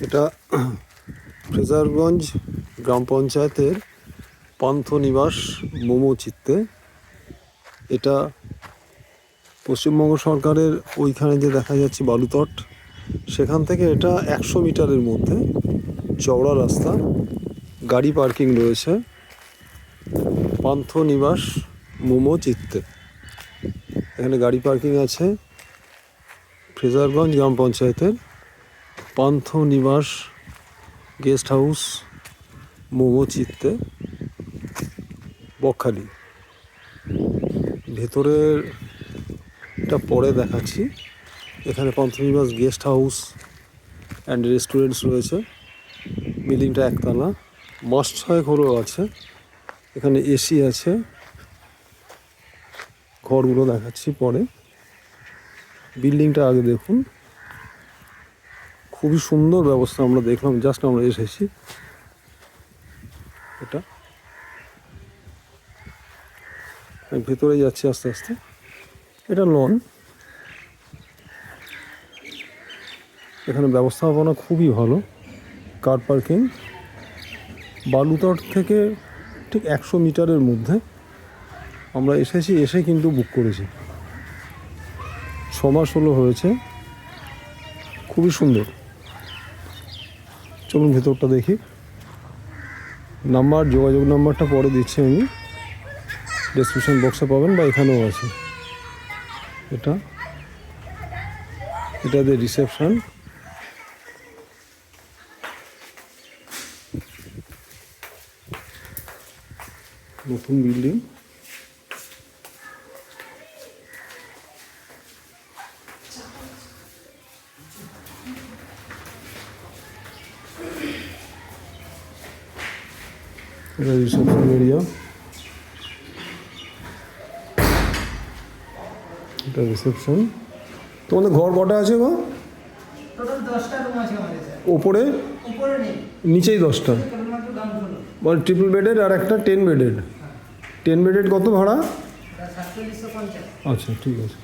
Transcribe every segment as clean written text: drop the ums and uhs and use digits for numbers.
এটা ফ্রেজারগঞ্জ গ্রাম পঞ্চায়েতের পান্থনিবাস মোমো চিত্তে। এটা পশ্চিমবঙ্গ সরকারের ওইখানে যে দেখা যাচ্ছে বালুতট, সেখান থেকে এটা 100 মিটারের মধ্যে চওড়া রাস্তা, গাড়ি পার্কিং রয়েছে। পান্থনিবাস মোমো চিত্তে এখানে গাড়ি পার্কিং আছে। ফ্রেজারগঞ্জ গ্রাম পঞ্চায়েতের পান্থনিবাস গেস্ট হাউস মোমো চিত্তে, বকখালি। ভেতরের এটা পরে দেখাচ্ছি। এখানে পান্থনিবাস গেস্ট হাউস অ্যান্ড রেস্টুরেন্টস রয়েছে। বিল্ডিংটা একতলা, মাস 6 ঘরও আছে। এখানে এসি আছে। ঘরগুলো দেখাচ্ছি পরে। বিল্ডিংটা আগে দেখুন, খুবই সুন্দর ব্যবস্থা আমরা দেখলাম, জাস্ট আমরা এসেছি। এটা আমি ভেতরে যাচ্ছি আস্তে আস্তে। এটা লন। এখানে ব্যবস্থাপনা খুবই ভালো। কার পার্কিং বালুতট থেকে ঠিক 100 মিটারের মধ্যে আমরা এসেছি। এসে কিন্তু বুক করেছি। 6 মাস হলো হয়েছে। খুবই সুন্দর। চলুন ভেতরটা দেখি। যোগাযোগ নাম্বারটা পরে দিচ্ছি আমি, ডেসক্রিপশন বক্সে পাবেন বা এখানেও আছে। এটাদের রিসেপশন। নতুন বিল্ডিং। এটা রিসেপশন এরিয়া। এটা রিসেপশন। তোমাদের ঘর কটা আছে গো? ওপরে নিচেই 10টা, মানে ট্রিপল বেডের আর একটা 10 বেডের। 10 বেডের কত ভাড়া? আচ্ছা, ঠিক আছে।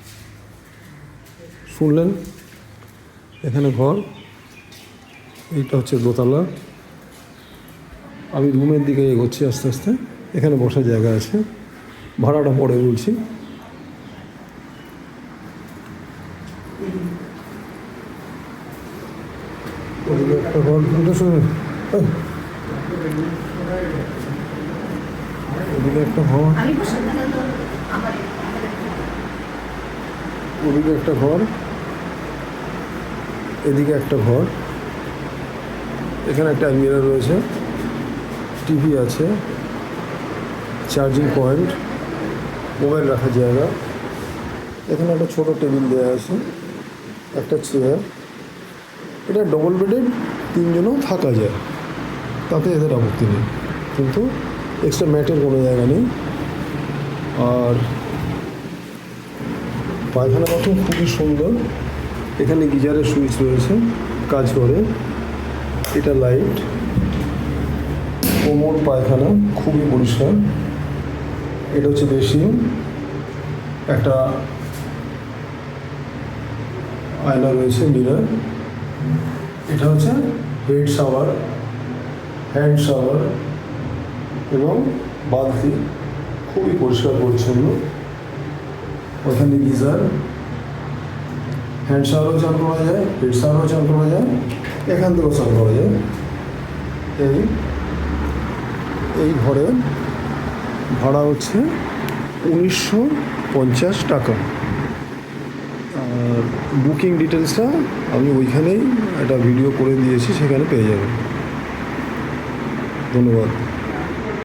শুনলেন, এখানে ঘর। এইটা হচ্ছে দোতলা। আমি রুমের দিকে এগোচ্ছি আস্তে আস্তে। এখানে বসার জায়গা আছে। ভাড়াটা পরে বলছি। একটা ঘর, ওদিকে একটা ঘর, ওদিকে একটা ঘর, এদিকে একটা ঘর। এখানে একটা আলমিরা রয়েছে, টিভি আছে, চার্জিং পয়েন্ট, মোবাইল রাখার জায়গা। এখানে একটা ছোট টেবিল দেওয়া আছে, একটা চেয়ার। এটা ডবল বেডের, 3 জনও থাকা যায়, তাতে এদের আপত্তি নেই, কিন্তু এক্সট্রা ম্যাটের কোনো জায়গা নেই। আর পায়খানা বাথরুম খুবই সুন্দর। এখানে গিজারের সুইচ রয়েছে, কাজ করে। এটা লাইট। কোমর পায়খানা খুবই পরিষ্কার। এটা হচ্ছে বেসিন। একটা আয়না রয়েছে, মিরর। এটা হচ্ছে হেড শাওয়ার, হ্যান্ড শাওয়ার এবং বালতি। খুবই পরিষ্কার পরিচ্ছন্ন। ওখানে গিজার, হ্যান্ড শাওয়ারও চান করা যায়, হেড শাওয়ারও চান করা যায়, এখান থেকেও চান করা যায়। এই ঘরের ভাড়া হচ্ছে 1950 টাকা। আর বুকিং ডিটেলসটা আমি ওইখানেই একটা ভিডিও করে দিয়েছি, সেখানে পেয়ে যাবেন। ধন্যবাদ।